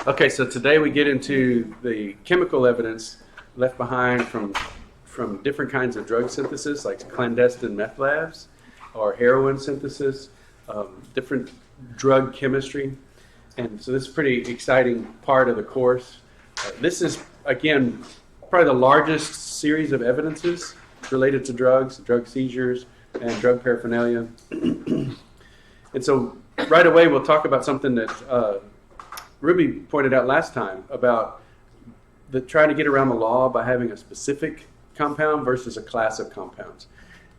Okay, so today we get into the chemical evidence left behind from different kinds of drug synthesis, like clandestine meth labs or heroin synthesis, different drug chemistry. And so this is a pretty exciting part of the course. This is, again, probably the largest series of evidences related to drugs, drug seizures, and drug paraphernalia. And so right away we'll talk about something that Ruby pointed out last time about trying to get around the law by having a specific compound versus a class of compounds.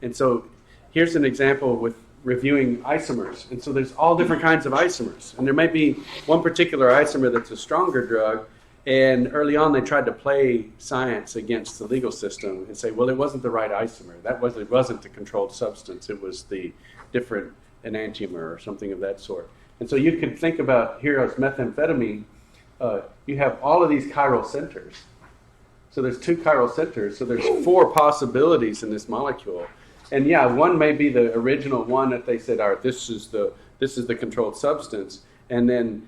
And so here's an example with reviewing isomers. And so there's all different kinds of isomers. And there might be one particular isomer that's a stronger drug, and early on they tried to play science against the legal system and say, well, it wasn't the right isomer. It wasn't the controlled substance. It was the different enantiomer or something of that sort. And so you can think about here as methamphetamine, you have all of these chiral centers. So there's 2 chiral centers, so there's 4 possibilities in this molecule. And yeah, one may be the original one that they said, all right, this is the controlled substance. And then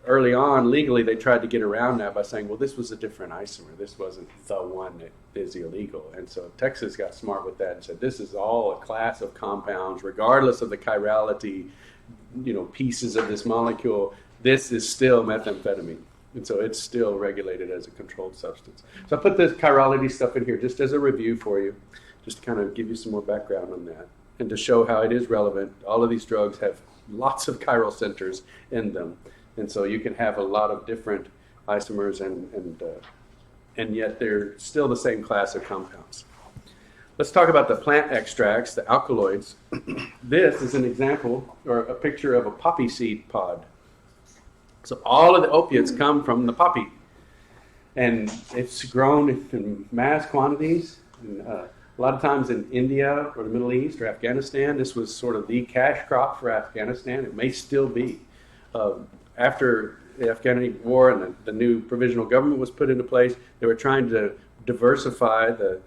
early on, legally, they tried to get around that by saying, well, this was a different isomer. This wasn't the one that is illegal. And so Texas got smart with that and said, this is all a class of compounds, regardless of the chirality, pieces of this molecule. This is still methamphetamine. And so it's still regulated as a controlled substance. So I put this chirality stuff in here just as a review for you, just to kind of give you some more background on that and to show how it is relevant. All of these drugs have lots of chiral centers in them. And so you can have a lot of different isomers and yet they're still the same class of compounds. Let's talk about the plant extracts, the alkaloids. This is an example or a picture of a poppy seed pod. So all of the opiates come from the poppy. And it's grown in mass quantities. And, a lot of times in India or the Middle East or Afghanistan, this was sort of the cash crop for Afghanistan. It may still be. After the Afghan war and the new provisional government was put into place, they were trying to diversify the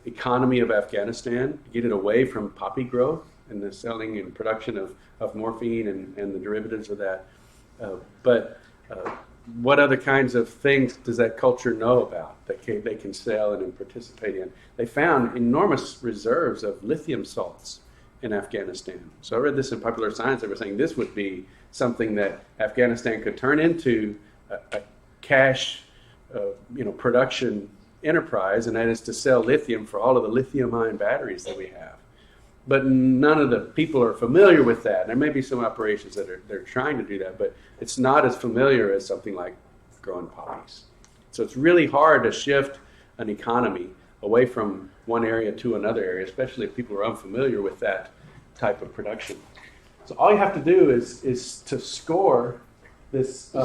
economy of Afghanistan, get it away from poppy growth and the selling and production of morphine and the derivatives of that. But what other kinds of things does that culture know about that they can sell and participate in? They found enormous reserves of lithium salts in Afghanistan. So I read this in Popular Science. They were saying this would be something that Afghanistan could turn into a cash production enterprise, and that is to sell lithium for all of the lithium-ion batteries that we have. But none of the people are familiar with that. There may be some operations that they're trying to do that, but it's not as familiar as something like growing poppies. So it's really hard to shift an economy away from one area to another area, especially if people are unfamiliar with that type of production. So all you have to do is to score this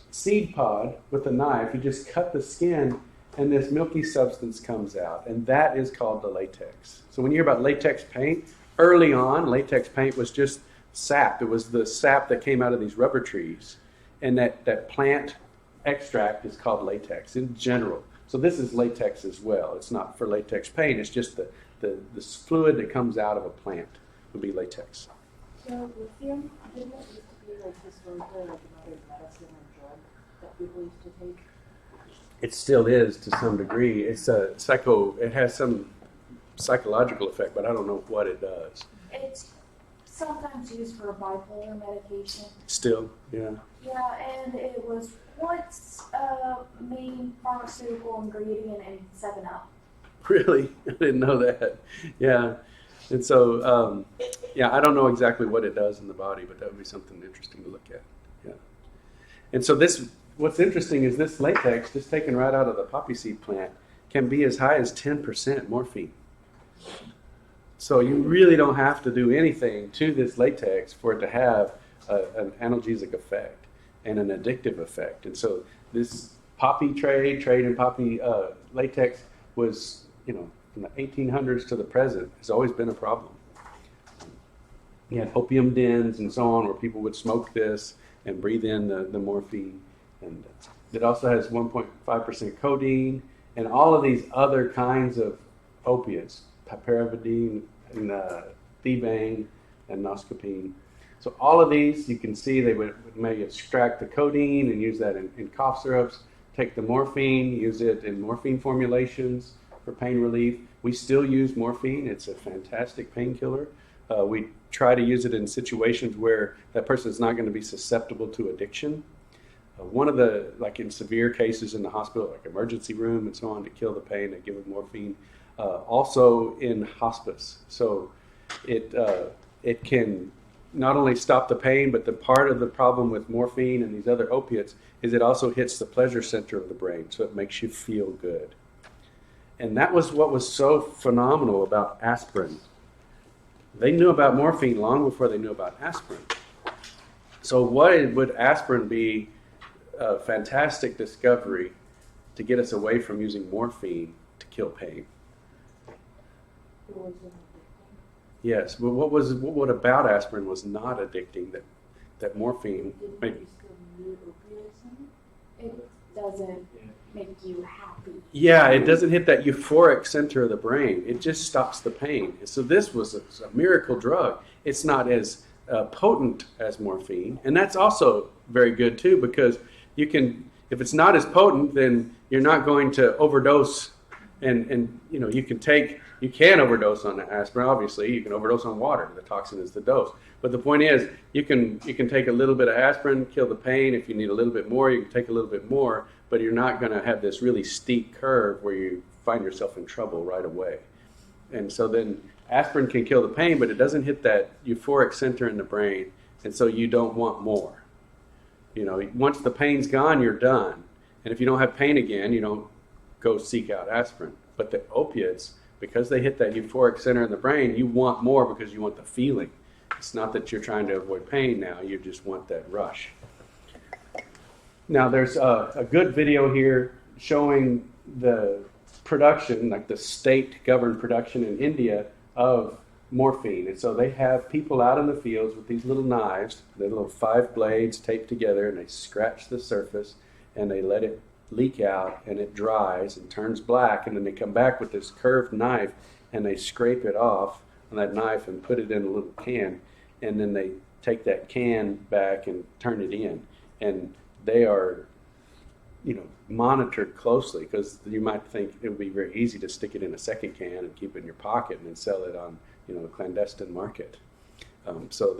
seed pod with a knife. You just cut the skin, and this milky substance comes out, and that is called the latex. So when you hear about latex paint, early on, latex paint was just sap. It was the sap that came out of these rubber trees, and that plant extract is called latex in general. So this is latex as well. It's not for latex paint. It's just the fluid that comes out of a plant would be latex. So lithium, didn't it used to be like historically like another medicine or drug that people used to take? It still is to some degree. It's it has some psychological effect, but I don't know what it does. It's sometimes used for bipolar medication. Still, yeah. Yeah, and it was once a main pharmaceutical ingredient in 7-Up. Really? I didn't know that. Yeah. And so, I don't know exactly what it does in the body, but that would be something interesting to look at. Yeah. And so what's interesting is this latex, just taken right out of the poppy seed plant, can be as high as 10% morphine. So you really don't have to do anything to this latex for it to have an analgesic effect and an addictive effect. And so this poppy trade in poppy latex was, from the 1800s to the present, has always been a problem. You had opium dens and so on where people would smoke this and breathe in the morphine. And it also has 1.5% codeine and all of these other kinds of opiates, piperidine and thebane and noscapine. So all of these, you can see they would maybe extract the codeine and use that in cough syrups, take the morphine, use it in morphine formulations for pain relief. We still use morphine. It's a fantastic painkiller. We try to use it in situations where that person is not going to be susceptible to addiction. One of the, like in severe cases in the hospital, like emergency room and so on, to kill the pain, they give them morphine. Also in hospice. So it can not only stop the pain, but the part of the problem with morphine and these other opiates is it also hits the pleasure center of the brain, so it makes you feel good. And that was what was so phenomenal about aspirin. They knew about morphine long before they knew about aspirin. So why would aspirin be a fantastic discovery to get us away from using morphine to kill pain? Yes, but what about aspirin was not addicting that morphine made? It doesn't make you happy. Yeah, it doesn't hit that euphoric center of the brain. It just stops the pain. So this was a miracle drug. It's not as potent as morphine, and that's also very good too, because you can, if it's not as potent, then you're not going to overdose, and you know you can overdose on aspirin. Obviously, you can overdose on water. The toxin is the dose. But the point is, you can take a little bit of aspirin, kill the pain. If you need a little bit more, you can take a little bit more. But you're not going to have this really steep curve where you find yourself in trouble right away. And so then aspirin can kill the pain, but it doesn't hit that euphoric center in the brain. And so you don't want more. You know, once the pain's gone, you're done. And if you don't have pain again, you don't go seek out aspirin. But the opiates, because they hit that euphoric center in the brain, you want more because you want the feeling. It's not that you're trying to avoid pain now, you just want that rush. Now there's a good video here showing the production, like the state-governed production in India of morphine. And so they have people out in the fields with these little knives, the little 5 blades taped together, and they scratch the surface and they let it leak out, and it dries and turns black, and then they come back with this curved knife and they scrape it off on that knife and put it in a little can, and then they take that can back and turn it in, and they are, you know, monitored closely, because you might think it would be very easy to stick it in a second can and keep it in your pocket and then sell it on, you know, a clandestine market. So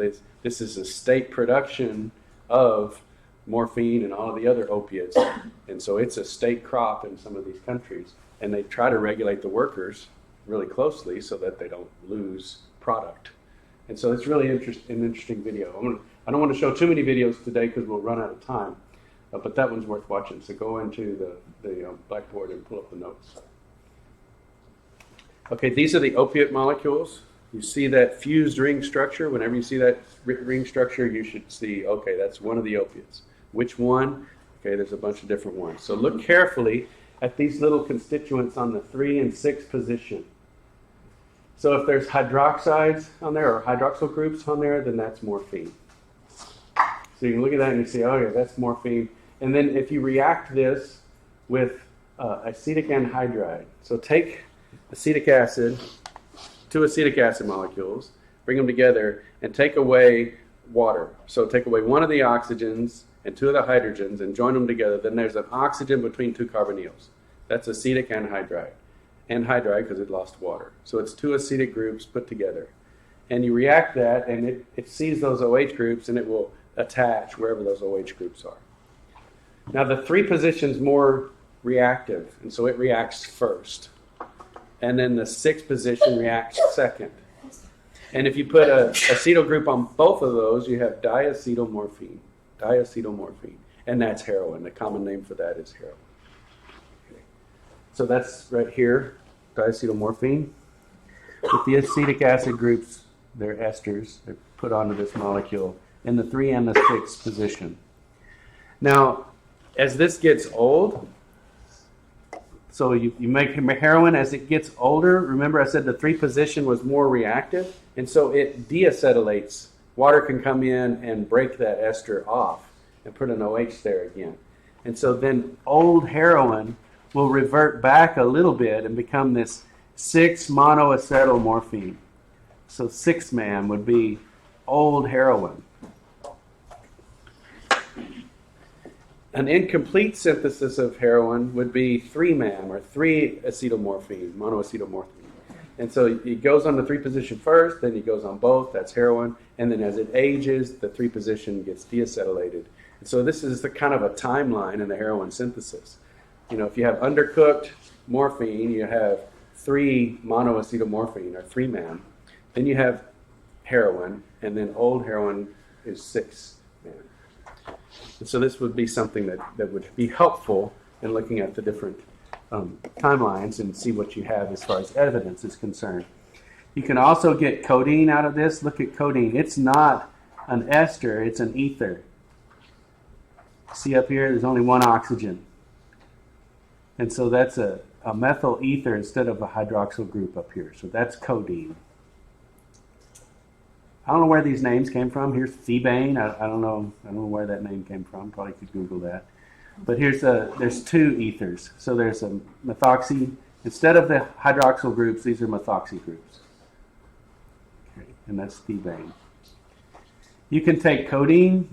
this is a state production of morphine and all of the other opiates, and so it's a state crop in some of these countries, and they try to regulate the workers really closely so that they don't lose product. And so it's really an interesting video. I don't want to show too many videos today because we'll run out of time, but that one's worth watching. So go into the blackboard and pull up the notes. Okay, these are the opiate molecules. You see that fused ring structure. Whenever you see that ring structure, you should see, okay, that's one of the opiates. Which one? Okay, there's a bunch of different ones. So look carefully at these little constituents on the 3 and 6 position. So if there's hydroxides on there or hydroxyl groups on there, then that's morphine. So you can look at that and you say, oh yeah, that's morphine. And then if you react this with acetic anhydride, so take acetic acid, 2 acetic acid molecules, bring them together and take away water. So take away one of the oxygens and 2 of the hydrogens and join them together. Then there's an oxygen between 2 carbonyls. That's acetic anhydride. Anhydride because it lost water. So it's 2 acetic groups put together. And you react that and it sees those OH groups and it will attach wherever those OH groups are. Now the 3 position's more reactive, and so it reacts first. And then the 6 position reacts second. And if you put an acetyl group on both of those, you have diacetylmorphine. Diacetylmorphine. And that's heroin. The common name for that is heroin. Okay. So that's right here, diacetylmorphine. With the acetic acid groups, they're esters. They're put onto this molecule in the 3 and the 6 position. Now, as this gets old, so you make heroin as it gets older. Remember I said the 3 position was more reactive, and so it deacetylates. Water can come in and break that ester off and put an OH there again. And so then old heroin will revert back a little bit and become this 6-monoacetylmorphine. So 6-man would be old heroin. An incomplete synthesis of heroin would be 3-MAM or 3-acetylmorphine, monoacetylmorphine. And so it goes on the 3 position first, then it goes on both, that's heroin, and then as it ages, the 3 position gets deacetylated. And so this is the kind of a timeline in the heroin synthesis. You know, if you have undercooked morphine, you have 3 monoacetylmorphine or 3-MAM. Then you have heroin, and then old heroin is 6-MAM. And so this would be something that would be helpful in looking at the different timelines and see what you have as far as evidence is concerned. You can also get codeine out of this. Look at codeine. It's not an ester, it's an ether. See up here, there's only 1 oxygen. And so that's a methyl ether instead of a hydroxyl group up here. So that's codeine. I don't know where these names came from. Here's Thebaine. I don't know where that name came from. Probably could Google that. But there's 2 ethers. So there's a methoxy. Instead of the hydroxyl groups, these are methoxy groups. Okay, and that's Thebaine. You can take codeine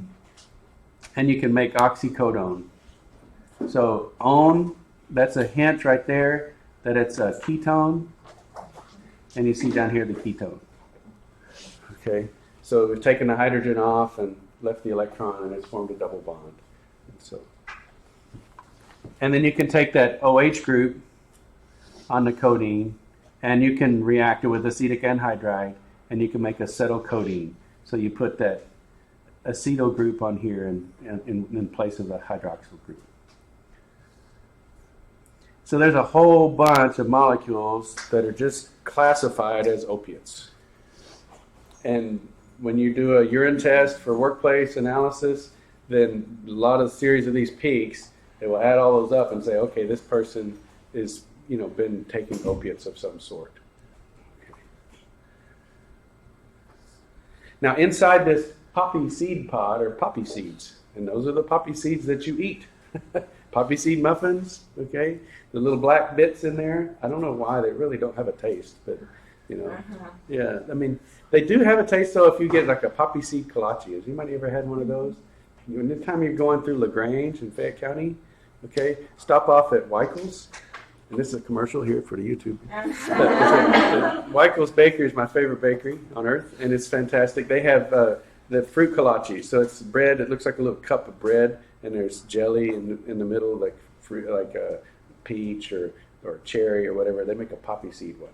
and you can make oxycodone. So that's a hint right there that it's a ketone. And you see down here the ketone. Okay, so we've taken the hydrogen off and left the electron, and it's formed a double bond. And then you can take that OH group on the codeine, and you can react it with acetic anhydride, and you can make acetylcodeine. So you put that acetyl group on here in place of the hydroxyl group. So there's a whole bunch of molecules that are just classified as opiates. And when you do a urine test for workplace analysis, then a lot of series of these peaks, they will add all those up and say, okay, this person is, been taking opiates of some sort. Okay. Now, inside this poppy seed pod are poppy seeds, and those are the poppy seeds that you eat. Poppy seed muffins, okay? The little black bits in there. I don't know why they really don't have a taste, but yeah. I mean, they do have a taste though if you get like a poppy seed kolache. Has anybody ever had one of those? Anytime you're going through LaGrange in Fayette County, okay, stop off at Weichels. And this is a commercial here for the YouTube. Weichels Bakery is my favorite bakery on earth, and it's fantastic. They have the fruit kolache. So it's bread. It looks like a little cup of bread, and there's jelly in the middle, like fruit, like a peach or cherry or whatever. They make a poppy seed one.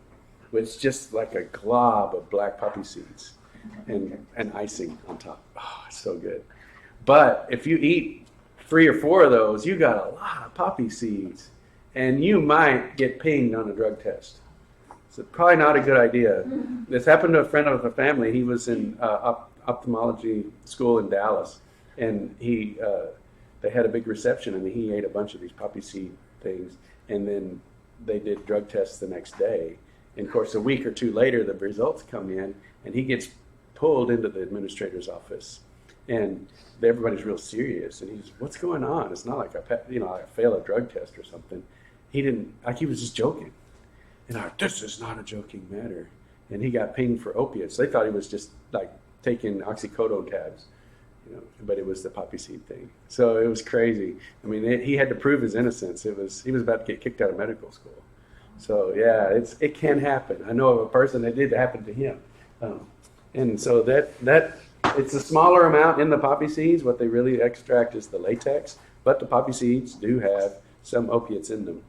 It's just like a glob of black poppy seeds and icing on top. Oh, it's so good. But if you eat 3 or 4 of those, you got a lot of poppy seeds, and you might get pinged on a drug test. So probably not a good idea. This happened to a friend of the family. He was in ophthalmology school in Dallas, and they had a big reception, and he ate a bunch of these poppy seed things, and then they did drug tests the next day. And of course, a week or 2 later, the results come in, and he gets pulled into the administrator's office. And everybody's real serious. And he's, what's going on? It's not like I fail a drug test or something. He was just joking. And this is not a joking matter. And he got pinged for opiates. They thought he was just like taking oxycodone tabs, but it was the poppy seed thing. So it was crazy. I mean, he had to prove his innocence. He was about to get kicked out of medical school. So yeah, it can happen. I know of a person that did happen to him, and so that it's a smaller amount in the poppy seeds. What they really extract is the latex, but the poppy seeds do have some opiates in them.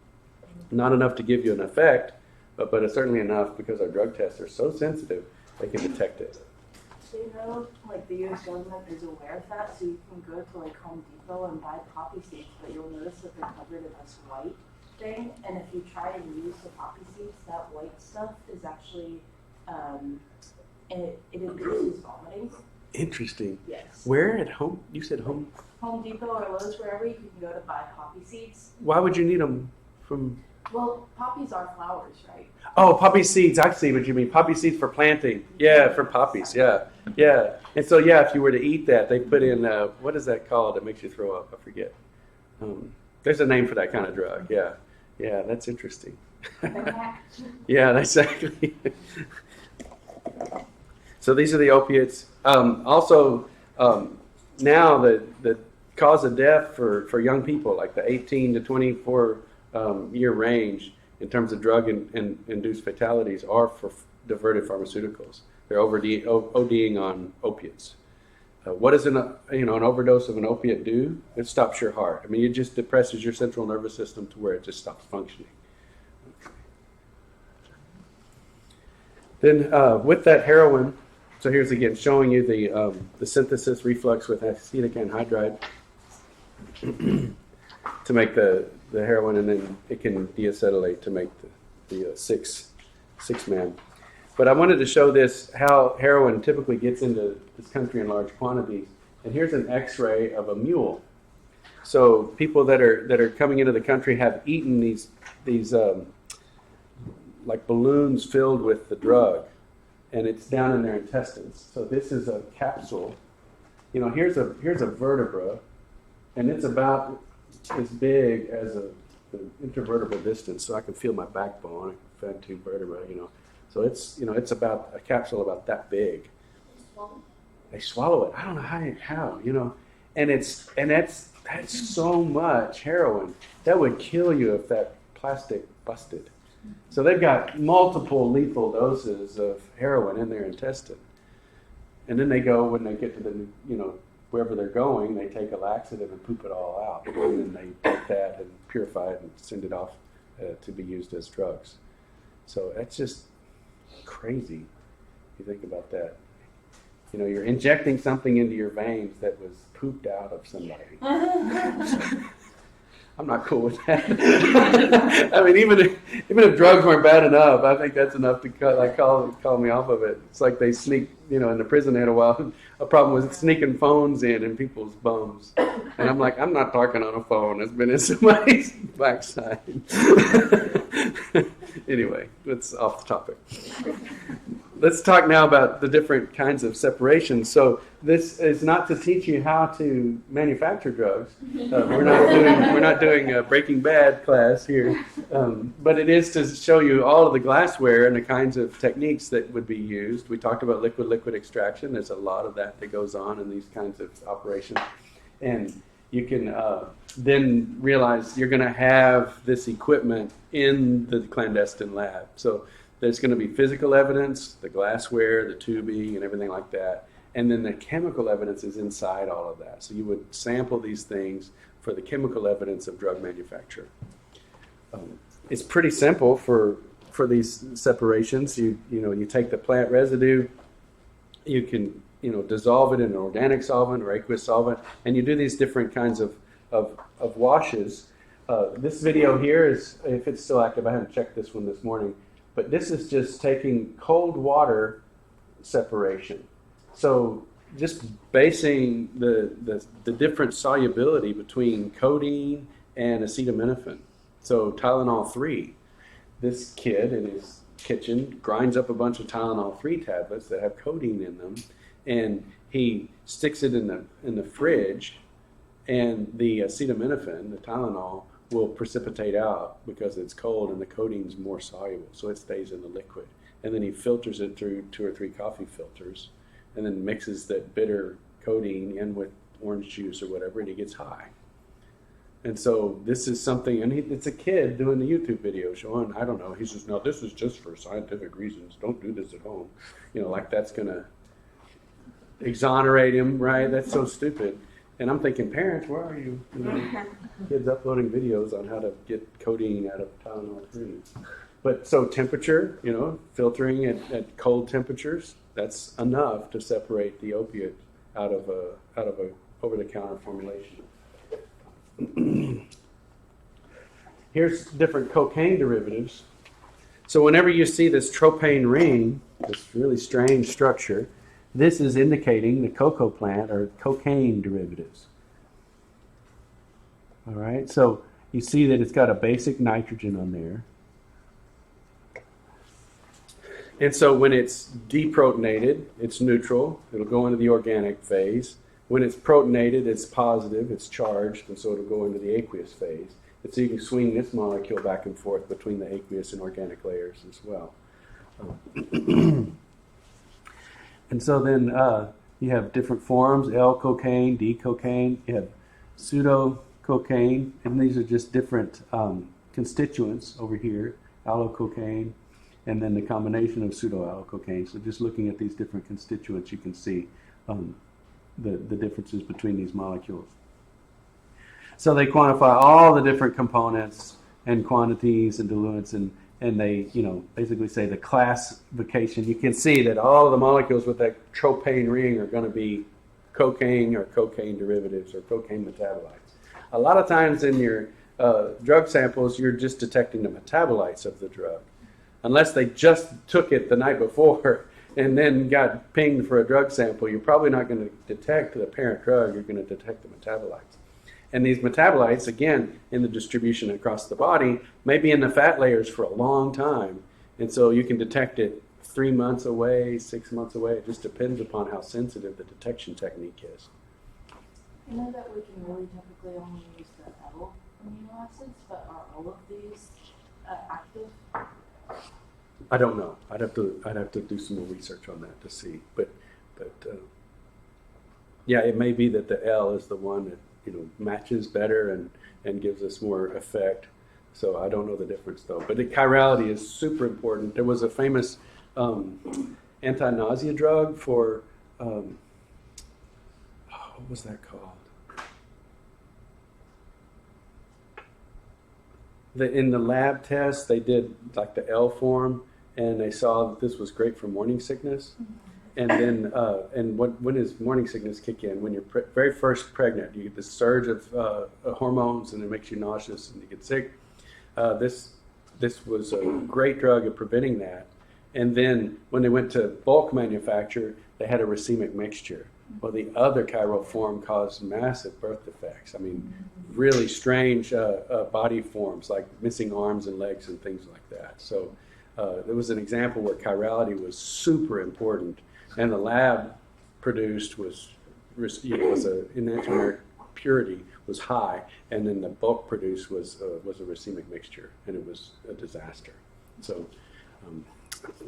Not enough to give you an effect, but it's certainly enough because our drug tests are so sensitive they can detect it. So the U.S. government is aware of that, so you can go to Home Depot and buy poppy seeds, but you'll notice that they're covered in this white thing, and if you try and use the poppy seeds, that white stuff is actually it induces vomiting. Interesting. Yes. Where at home? You said home? Home Depot or Lowe's, wherever you can go to buy poppy seeds. Why would you need them from? Well, poppies are flowers, right? Oh, poppy seeds. I see what you mean. Poppy seeds for planting. Yeah, for poppies. Yeah. And so, if you were to eat that, they put in, what is that called that makes you throw up? I forget. There's a name for that kind of drug. Yeah, that's interesting. Yeah, exactly. So these are the opiates. Also, now the cause of death for young people, like the 18 to 24 year range in terms of drug and induced fatalities are for diverted pharmaceuticals. They're ODing on opiates. What does an overdose of an opiate do? It stops your heart. I mean, it just depresses your central nervous system to where it just stops functioning. Then with that heroin, so here's again showing you the synthesis reflux with acetic anhydride to make the heroin, and then it can deacetylate to make the six man. But I wanted to show this, how heroin typically gets into this country in large quantities. And here's an X-ray of a mule. So people that are coming into the country have eaten these like balloons filled with the drug, and it's down in their intestines. So this is a capsule. Here's a vertebra, and it's about as big as the intervertebral distance. So I can feel my backbone. I have two vertebrae, So it's about a capsule about that big. They swallow it. I don't know how, and that's so much heroin that would kill you if that plastic busted. So they've got multiple lethal doses of heroin in their intestine, and then they go, when they get to the wherever they're going, they take a laxative and poop it all out, and then they take that and purify it and send it off to be used as drugs. So that's just crazy. You think about that. You're injecting something into your veins that was pooped out of somebody. I'm not cool with that. I mean, even if drugs weren't bad enough, I think that's enough to call me off of it. It's like they sneak, in the prison they had a while. A problem was sneaking phones in people's bums, and I'm like, I'm not talking on a phone. It's been in somebody's backside. Anyway, that's off the topic. Let's talk now about the different kinds of separations. So this is not to teach you how to manufacture drugs. We're not doing a Breaking Bad class here, but it is to show you all of the glassware and the kinds of techniques that would be used. We talked about liquid extraction. There's a lot of that goes on in these kinds of operations, and you can then realize you're going to have this equipment in the clandestine lab. So there's going to be physical evidence, the glassware, the tubing, and everything like that. And then the chemical evidence is inside all of that. So you would sample these things for the chemical evidence of drug manufacture. It's pretty simple for these separations. You take the plant residue, you can dissolve it in an organic solvent or aqueous solvent, and you do these different kinds of washes. This video here is, if it's still active, I haven't checked this one this morning, but this is just taking cold water separation. So just basing the different solubility between codeine and acetaminophen. So Tylenol 3, this kid in his kitchen grinds up a bunch of Tylenol 3 tablets that have codeine in them, and he sticks it in the fridge, and the acetaminophen, the Tylenol, will precipitate out because it's cold and the codeine's more soluble, so it stays in the liquid. And then he filters it through 2 or 3 coffee filters, and then mixes that bitter codeine in with orange juice or whatever, and he gets high. And so this is something, and it's a kid doing the YouTube video showing, I don't know, he says, no, this is just for scientific reasons. Don't do this at home. Like that's going to exonerate him, right? That's so stupid. And I'm thinking, parents, where are you? Kids uploading videos on how to get codeine out of Tylenol 3. But so temperature, filtering at cold temperatures, that's enough to separate the opiate out of a over-the-counter formulation. Here's different cocaine derivatives. So whenever you see this tropane ring, this really strange structure, this is indicating the cocoa plant or cocaine derivatives. All right, so you see that it's got a basic nitrogen on there. And so when it's deprotonated, it's neutral. It'll go into the organic phase. When it's protonated, it's positive, it's charged, and so it'll go into the aqueous phase. And so you can swing this molecule back and forth between the aqueous and organic layers as well. And so then you have different forms, L-cocaine, D-cocaine. You have pseudo-cocaine, and these are just different constituents over here, allococaine, and then the combination of pseudo-allococaine. So just looking at these different constituents, you can see the differences between these molecules. So they quantify all the different components and quantities and diluents, and they, basically say the classification. You can see that all of the molecules with that tropane ring are going to be cocaine or cocaine derivatives or cocaine metabolites. A lot of times in your drug samples, you're just detecting the metabolites of the drug. Unless they just took it the night before and then got pinged for a drug sample, you're probably not going to detect the parent drug, you're going to detect the metabolites. And these metabolites, again, in the distribution across the body, may be in the fat layers for a long time. And so you can detect it 3 months away, 6 months away. It just depends upon how sensitive the detection technique is. I know that we can really typically only use the L amino acids, but are all of these active? I don't know. I'd have to do some more research on that to see. But yeah, it may be that the L is the one that matches better and gives us more effect. So I don't know the difference though. But the chirality is super important. There was a famous anti-nausea drug for what was that called? In the lab test, they did like the L form, and they saw that this was great for morning sickness. And then, when does morning sickness kick in? When you're very first pregnant, you get this surge of hormones, and it makes you nauseous, and you get sick. This was a great drug at preventing that. And then, when they went to bulk manufacture, they had a racemic mixture. Well, the other chiral form caused massive birth defects. I mean, really strange body forms, like missing arms and legs and things like that. So there was an example where chirality was super important. And the lab produced was an enantiomer purity was high, and then the bulk produced was a racemic mixture, and it was a disaster. So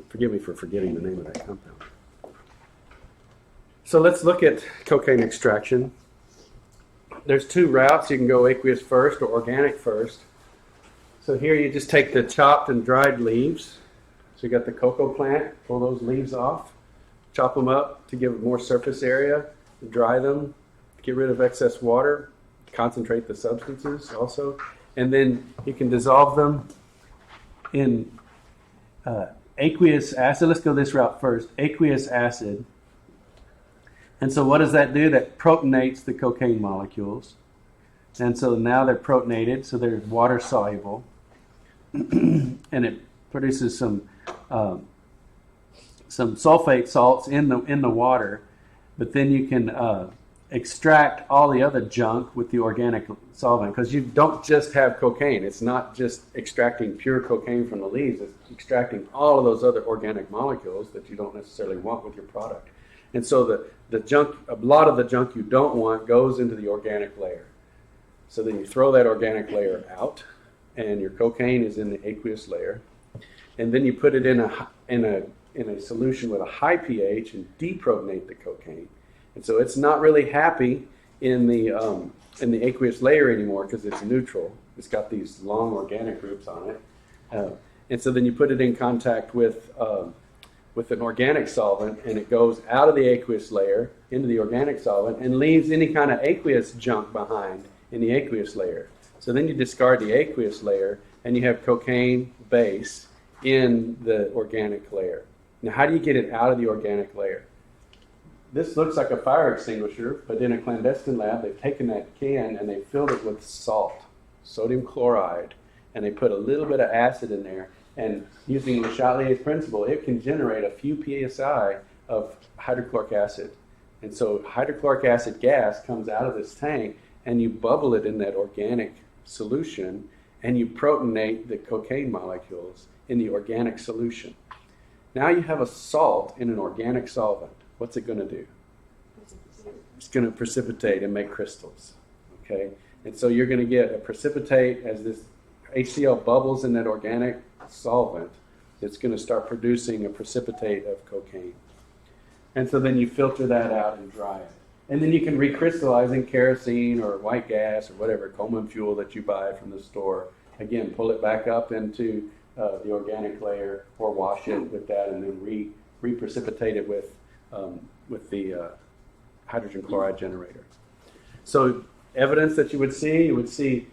forgive me for forgetting the name of that compound. So let's look at cocaine extraction. There's two routes. You can go aqueous first or organic first. So here you just take the chopped and dried leaves. So you got the cocoa plant, pull those leaves off. Chop them up to give more surface area, dry them, get rid of excess water, concentrate the substances also, and then you can dissolve them in aqueous acid. Let's go this route first. Aqueous acid. And so what does that do? That protonates the cocaine molecules. And so now they're protonated, so they're water soluble. And it produces some sulfate salts in the water, but then you can extract all the other junk with the organic solvent, because you don't just have cocaine. It's not just extracting pure cocaine from the leaves. It's extracting all of those other organic molecules that you don't necessarily want with your product. And so the junk, a lot of the junk you don't want goes into the organic layer. So then you throw that organic layer out, and your cocaine is in the aqueous layer, and then you put it in a solution with a high pH and deprotonate the cocaine. And so it's not really happy in the aqueous layer anymore because it's neutral. It's got these long organic groups on it. And so then you put it in contact with an organic solvent, and it goes out of the aqueous layer into the organic solvent and leaves any kind of aqueous junk behind in the aqueous layer. So then you discard the aqueous layer, and you have cocaine base in the organic layer. Now, how do you get it out of the organic layer? This looks like a fire extinguisher, but in a clandestine lab, they've taken that can and they filled it with salt, sodium chloride, and they put a little bit of acid in there. And using Le Chatelier's principle, it can generate a few psi of hydrochloric acid. And so hydrochloric acid gas comes out of this tank, and you bubble it in that organic solution, and you protonate the cocaine molecules in the organic solution. Now you have a salt in an organic solvent. What's it going to do? It's going to precipitate and make crystals. Okay? And so you're going to get a precipitate as this HCl bubbles in that organic solvent. It's going to start producing a precipitate of cocaine. And so then you filter that out and dry it. And then you can recrystallize in kerosene or white gas or whatever Coleman fuel that you buy from the store. Again, pull it back up into the organic layer or wash it with that, and then reprecipitate it with the hydrogen chloride generator. So evidence that you would see,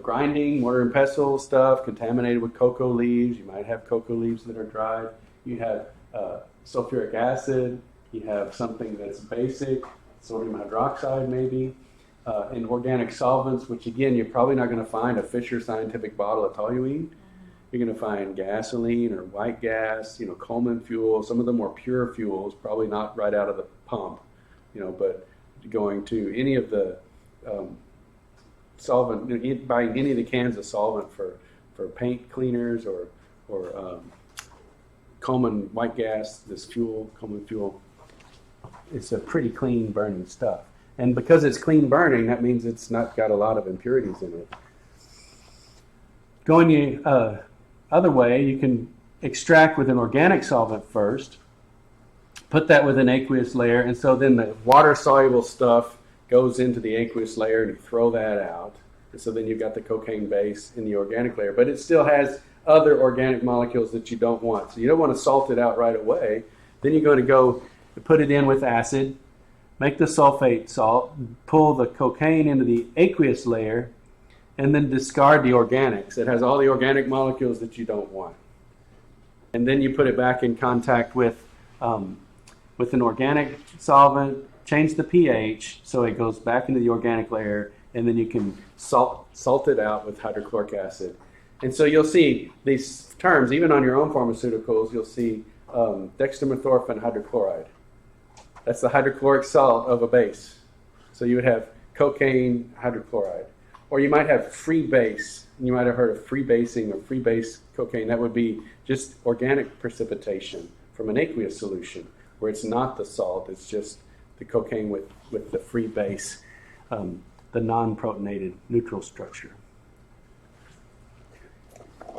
grinding, mortar and pestle stuff contaminated with cocoa leaves. You might have cocoa leaves that are dried. You have sulfuric acid. You have something that's basic, sodium hydroxide maybe, and organic solvents, which again, you're probably not going to find a Fisher Scientific bottle of toluene. You're going to find gasoline or white gas, Coleman fuel, some of the more pure fuels, probably not right out of the pump, but going to any of the solvent, buying any of the cans of solvent for paint cleaners or Coleman white gas, this fuel, Coleman fuel, it's a pretty clean burning stuff. And because it's clean burning, that means it's not got a lot of impurities in it. Going the other way, you can extract with an organic solvent first, put that with an aqueous layer, and so then the water-soluble stuff goes into the aqueous layer and you throw that out. And so then you've got the cocaine base in the organic layer, but it still has other organic molecules that you don't want. So you don't want to salt it out right away. Then you're going to go put it in with acid, make the sulfate salt, pull the cocaine into the aqueous layer, and then discard the organics. It has all the organic molecules that you don't want. And then you put it back in contact with an organic solvent, change the pH so it goes back into the organic layer, and then you can salt it out with hydrochloric acid. And so you'll see these terms, even on your own pharmaceuticals, you'll see dextromethorphan hydrochloride. That's the hydrochloric salt of a base. So you would have cocaine hydrochloride. Or you might have free base. You might have heard of free basing or free base cocaine. That would be just organic precipitation from an aqueous solution, where it's not the salt, it's just the cocaine with the free base, the non-protonated neutral structure.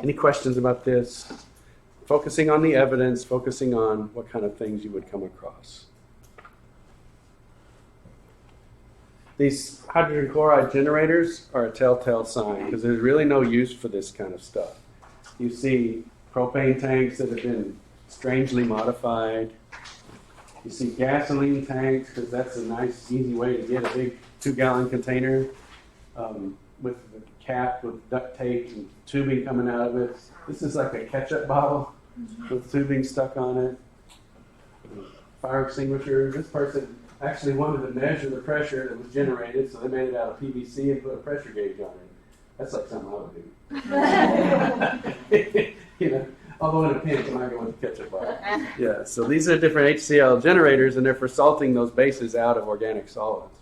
Any questions about this? Focusing on the evidence, focusing on what kind of things you would come across. These hydrogen chloride generators are a telltale sign because there's really no use for this kind of stuff. You see propane tanks that have been strangely modified. You see gasoline tanks because that's a nice, easy way to get a big 2-gallon container with the cap with duct tape and tubing coming out of it. This is like a ketchup bottle with tubing stuck on it. Fire extinguisher. This person actually wanted to measure the pressure that was generated, so they made it out of PVC and put a pressure gauge on it. That's like something I would do. Although in a pinch, I might go with the ketchup bottle. Yeah, so these are different HCl generators, and they're for salting those bases out of organic solvents.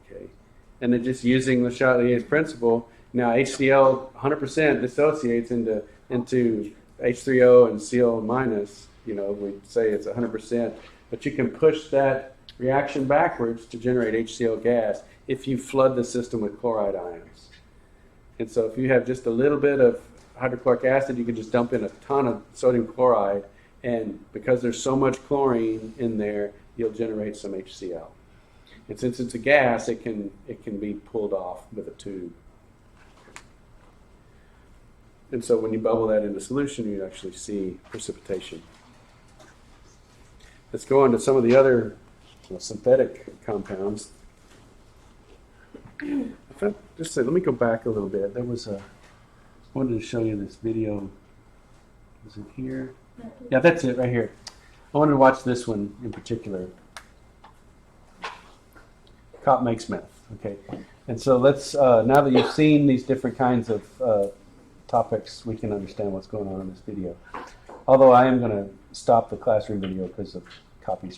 Okay, and they're just using the Chatelier's principle. Now, HCl 100% dissociates into H3O and Cl minus. We say it's 100%, but you can push that reaction backwards to generate HCl gas if you flood the system with chloride ions. And so if you have just a little bit of hydrochloric acid, you can just dump in a ton of sodium chloride, and because there's so much chlorine in there, you'll generate some HCl. And since it's a gas, it can be pulled off with a tube. And so when you bubble that into solution, you actually see precipitation. Let's go on to some of the other synthetic compounds. Let me go back a little bit. I wanted to show you this video. Is it here? Yeah, that's it right here. I wanted to watch this one in particular. Cop makes meth. Okay, and so let's now that you've seen these different kinds of topics, we can understand what's going on in this video. Although I am going to stop the classroom video because of copy